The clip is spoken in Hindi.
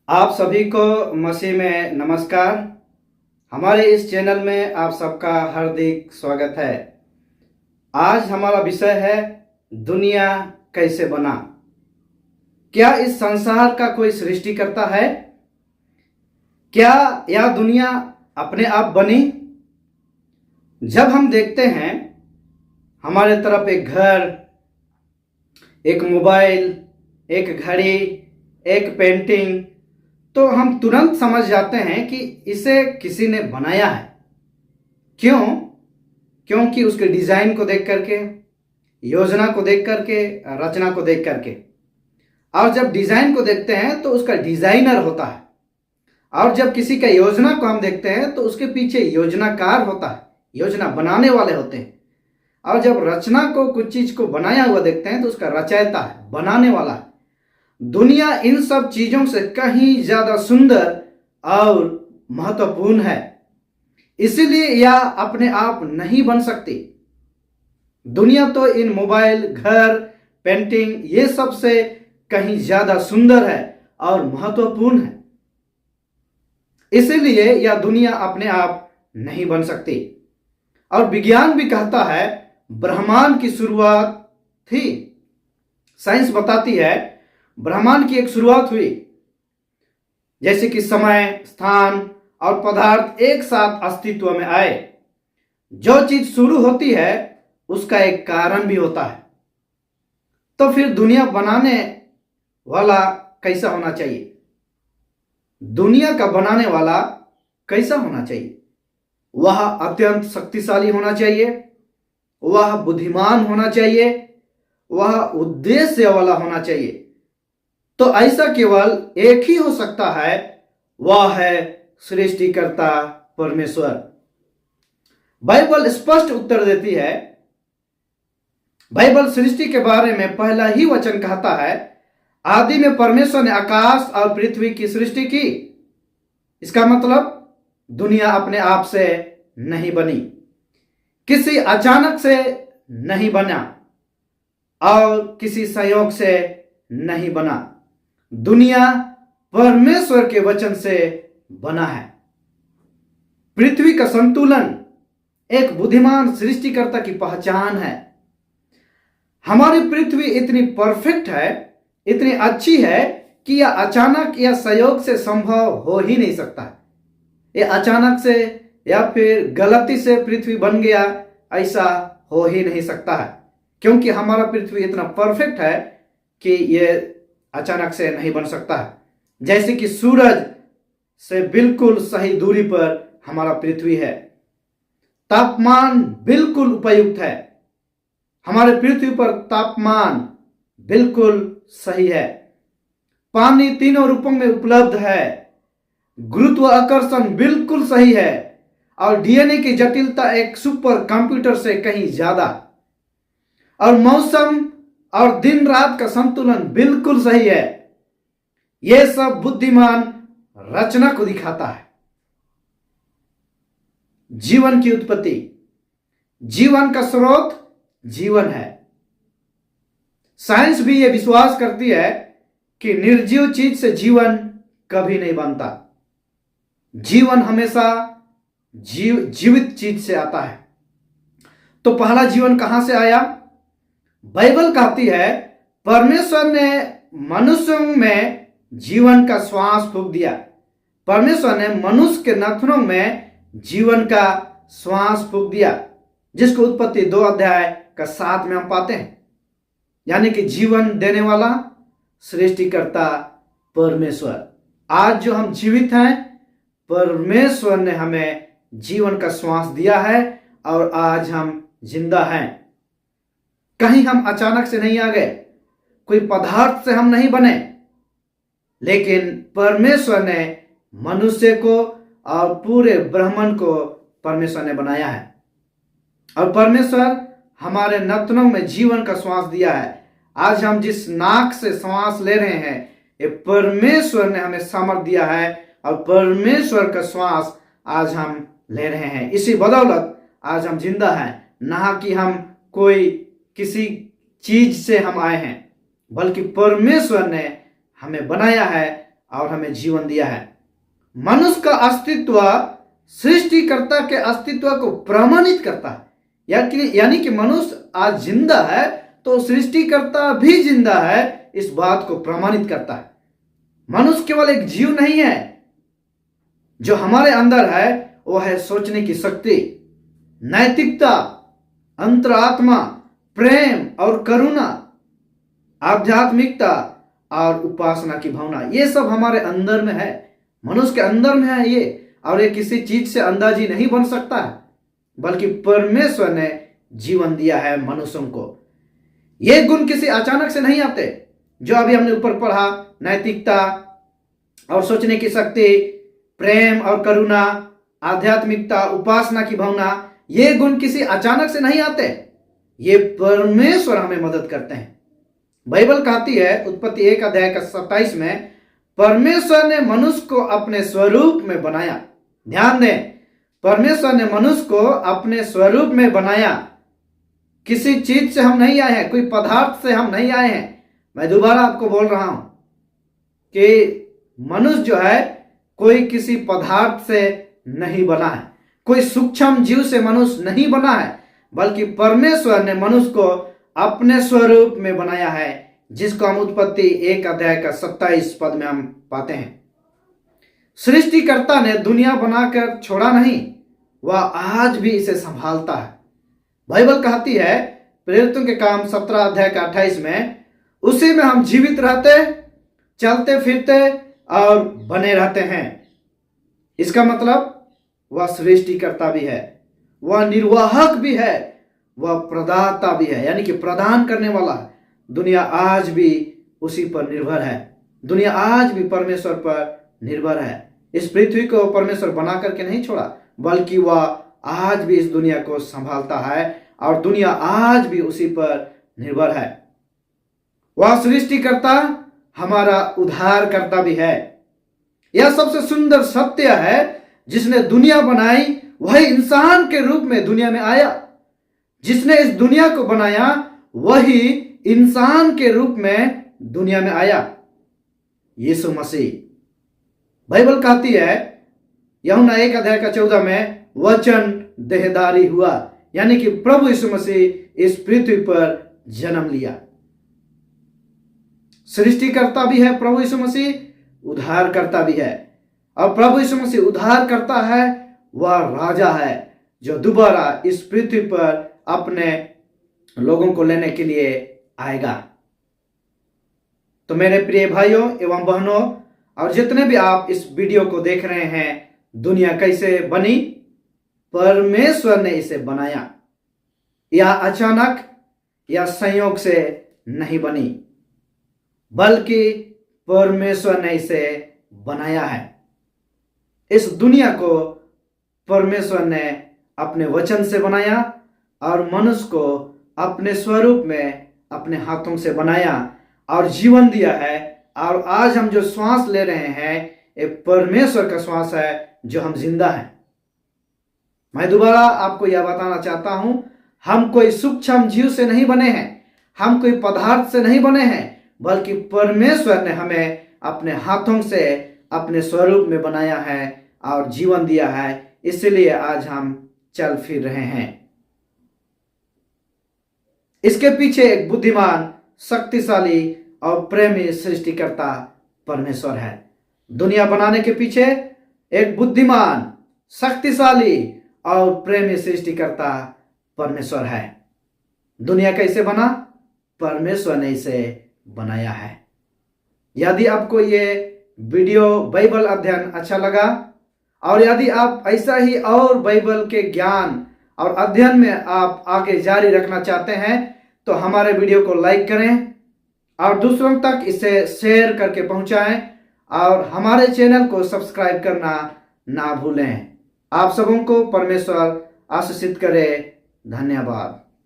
आप सभी को मसीह में नमस्कार। हमारे इस चैनल में आप सबका हार्दिक स्वागत है। आज हमारा विषय है दुनिया कैसे बना। क्या इस संसार का कोई सृष्टिकर्ता है? क्या यह दुनिया अपने आप बनी? जब हम देखते हैं हमारे तरफ एक घर, एक मोबाइल, एक घड़ी, एक पेंटिंग, तो हम तुरंत समझ जाते हैं कि इसे किसी ने बनाया है। क्यों? क्योंकि उसके डिजाइन को देख करके, योजना को देख करके, रचना को देख करके। और जब डिजाइन को देखते हैं तो उसका डिजाइनर होता है, और जब किसी का योजना को हम देखते हैं तो उसके पीछे योजनाकार होता है, योजना बनाने वाले होते हैं। और जब रचना को, कुछ चीज को बनाया हुआ देखते हैं तो उसका रचयिता है, बनाने वाला है। दुनिया इन सब चीजों से कहीं ज्यादा सुंदर और महत्वपूर्ण है, इसीलिए यह अपने आप नहीं बन सकती। दुनिया तो इन मोबाइल, घर, पेंटिंग, ये सब से कहीं ज्यादा सुंदर है और महत्वपूर्ण है, इसीलिए यह दुनिया अपने आप नहीं बन सकती। और विज्ञान भी कहता है ब्रह्मांड की शुरुआत थी। साइंस बताती है ब्रह्मांड की एक शुरुआत हुई, जैसे कि समय, स्थान और पदार्थ एक साथ अस्तित्व में आए। जो चीज शुरू होती है उसका एक कारण भी होता है। तो फिर दुनिया बनाने वाला कैसा होना चाहिए? दुनिया का बनाने वाला कैसा होना चाहिए? वह अत्यंत शक्तिशाली होना चाहिए, वह बुद्धिमान होना चाहिए, वह उद्देश्य वाला होना चाहिए। तो ऐसा केवल एक ही हो सकता है, वह है सृष्टिकर्ता परमेश्वर। बाइबल स्पष्ट उत्तर देती है। बाइबल सृष्टि के बारे में पहला ही वचन कहता है, आदि में परमेश्वर ने आकाश और पृथ्वी की सृष्टि की। इसका मतलब दुनिया अपने आप से नहीं बनी, किसी अचानक से नहीं बना और किसी संयोग से नहीं बना। दुनिया परमेश्वर के वचन से बना है। पृथ्वी का संतुलन एक बुद्धिमान सृष्टिकर्ता की पहचान है। हमारी पृथ्वी इतनी परफेक्ट है, इतनी अच्छी है कि यह अचानक या संयोग से संभव हो ही नहीं सकता। यह अचानक से या फिर गलती से पृथ्वी बन गया, ऐसा हो ही नहीं सकता है, क्योंकि हमारा पृथ्वी इतना परफेक्ट है कि यह अचानक से नहीं बन सकता है। जैसे कि सूरज से बिल्कुल सही दूरी पर हमारा पृथ्वी है, तापमान बिल्कुल उपयुक्त है। हमारे पृथ्वी पर तापमान बिल्कुल सही है, पानी तीनों रूपों में उपलब्ध है, गुरुत्वाकर्षण बिल्कुल सही है, और डीएनए की जटिलता एक सुपर कंप्यूटर से कहीं ज्यादा, और मौसम और दिन रात का संतुलन बिल्कुल सही है। यह सब बुद्धिमान रचना को दिखाता है। जीवन की उत्पत्ति, जीवन का स्रोत जीवन है। साइंस भी यह विश्वास करती है कि निर्जीव चीज से जीवन कभी नहीं बनता। जीवन हमेशा जीवित चीज से आता है। तो पहला जीवन कहां से आया? बाइबल कहती है परमेश्वर ने मनुष्यों में जीवन का श्वास फूंक दिया। परमेश्वर ने मनुष्य के नाखूनों में जीवन का श्वास फूंक दिया, जिसको उत्पत्ति 2 अध्याय का 7 में हम पाते हैं। यानी कि जीवन देने वाला सृष्टिकर्ता परमेश्वर। आज जो हम जीवित हैं, परमेश्वर ने हमें जीवन का श्वास दिया है और आज हम जिंदा हैं। कहीं हम अचानक से नहीं आ गए, कोई पदार्थ से हम नहीं बने, लेकिन परमेश्वर ने मनुष्य को और पूरे ब्रह्मांड को परमेश्वर ने बनाया है। और परमेश्वर हमारे नाखूनों में जीवन का श्वास दिया है। आज हम जिस नाक से श्वास ले रहे हैं, ये परमेश्वर ने हमें सामर्थ दिया है, और परमेश्वर का श्वास आज हम ले रहे हैं। इसी बदौलत आज हम जिंदा हैं, ना कि हम कोई किसी चीज से हम आए हैं, बल्कि परमेश्वर ने हमें बनाया है और हमें जीवन दिया है। मनुष्य का अस्तित्व सृष्टिकर्ता के अस्तित्व को प्रमाणित करता है। यानी कि मनुष्य आज जिंदा है तो सृष्टिकर्ता भी जिंदा है, इस बात को प्रमाणित करता है। मनुष्य केवल एक जीव नहीं है, जो हमारे अंदर है वो है सोचने की शक्ति, नैतिकता, अंतरात्मा, प्रेम और करुणा, आध्यात्मिकता और उपासना की भावना। ये सब हमारे अंदर में है, मनुष्य के अंदर में है ये, और ये किसी चीज से अंदाजी नहीं बन सकता है, बल्कि परमेश्वर ने जीवन दिया है मनुष्यों को। ये गुण किसी अचानक से नहीं आते। जो अभी हमने ऊपर पढ़ा, नैतिकता और सोचने की शक्ति, प्रेम और करुणा, आध्यात्मिकता, उपासना की भावना, ये गुण किसी अचानक से नहीं आते। ये परमेश्वर हमें मदद करते हैं। बाइबल कहती है उत्पत्ति 1 अध्याय का 27 में, परमेश्वर ने मनुष्य को अपने स्वरूप में बनाया। ध्यान दें, परमेश्वर ने मनुष्य को अपने स्वरूप में बनाया। किसी चीज से हम नहीं आए हैं, कोई पदार्थ से हम नहीं आए हैं। मैं दोबारा आपको बोल रहा हूं कि मनुष्य जो है कोई किसी पदार्थ से नहीं बना है, कोई सूक्ष्म जीव से मनुष्य नहीं बना है, बल्कि परमेश्वर ने मनुष्य को अपने स्वरूप में बनाया है, जिसको हम उत्पत्ति 1 अध्याय का 27 पद में हम पाते हैं। सृष्टिकर्ता ने दुनिया बनाकर छोड़ा नहीं, वह आज भी इसे संभालता है। बाइबल कहती है प्रेरितों के काम 17 अध्याय का 28 में, उसी में हम जीवित रहते, चलते फिरते और बने रहते हैं। इसका मतलब वह सृष्टिकर्ता भी है, वह निर्वाहक भी है, वह प्रदाता भी है, यानी कि प्रदान करने वाला है। दुनिया आज भी उसी पर निर्भर है। दुनिया आज भी परमेश्वर पर निर्भर है। इस पृथ्वी को परमेश्वर बना करके नहीं छोड़ा, बल्कि वह आज भी इस दुनिया को संभालता है और दुनिया आज भी उसी पर निर्भर है। वह सृष्टिकर्ता हमारा उद्धारकर्ता भी है। यह सबसे सुंदर सत्य है, जिसने दुनिया बनाई वही इंसान के रूप में दुनिया में आया। जिसने इस दुनिया को बनाया वही इंसान के रूप में दुनिया में आया, यीशु मसीह। बाइबल कहती है यूहन्ना 1 अध्याय का 14 में, वचन देहधारी हुआ, यानी कि प्रभु यीशु मसीह इस पृथ्वी पर जन्म लिया। सृष्टिकर्ता भी है प्रभु यीशु मसीह, उद्धारकर्ता भी है। और प्रभु यीशु मसीह उद्धार करता है, वह राजा है जो दोबारा इस पृथ्वी पर अपने लोगों को लेने के लिए आएगा। तो मेरे प्रिय भाइयों एवं बहनों, और जितने भी आप इस वीडियो को देख रहे हैं, दुनिया कैसे बनी? परमेश्वर ने इसे बनाया। यह अचानक या संयोग से नहीं बनी, बल्कि परमेश्वर ने इसे बनाया है। इस दुनिया को परमेश्वर ने अपने वचन से बनाया और मनुष्य को अपने स्वरूप में अपने हाथों से बनाया और जीवन दिया है। और आज हम जो श्वास ले रहे हैं, ये परमेश्वर का श्वास है, जो हम जिंदा हैं। मैं दोबारा आपको यह बताना चाहता हूं, हम कोई सूक्ष्म जीव से नहीं बने हैं, हम कोई पदार्थ से नहीं बने हैं, बल्कि परमेश्वर ने हमें अपने हाथों से अपने स्वरूप में बनाया है और जीवन दिया है। इसलिए आज हम चल फिर रहे हैं। इसके पीछे एक बुद्धिमान, शक्तिशाली और प्रेमी सृष्टिकर्ता परमेश्वर है। दुनिया बनाने के पीछे एक बुद्धिमान, शक्तिशाली और प्रेमी सृष्टिकर्ता परमेश्वर है। दुनिया कैसे बना? परमेश्वर ने इसे बनाया है। यदि आपको ये वीडियो बाइबल अध्ययन अच्छा लगा और यदि आप ऐसा ही और बाइबल के ज्ञान और अध्ययन में आप आगे जारी रखना चाहते हैं, तो हमारे वीडियो को लाइक करें और दूसरों तक इसे शेयर करके पहुंचाएं और हमारे चैनल को सब्सक्राइब करना ना भूलें। आप सबों को परमेश्वर आशीषित करे। धन्यवाद।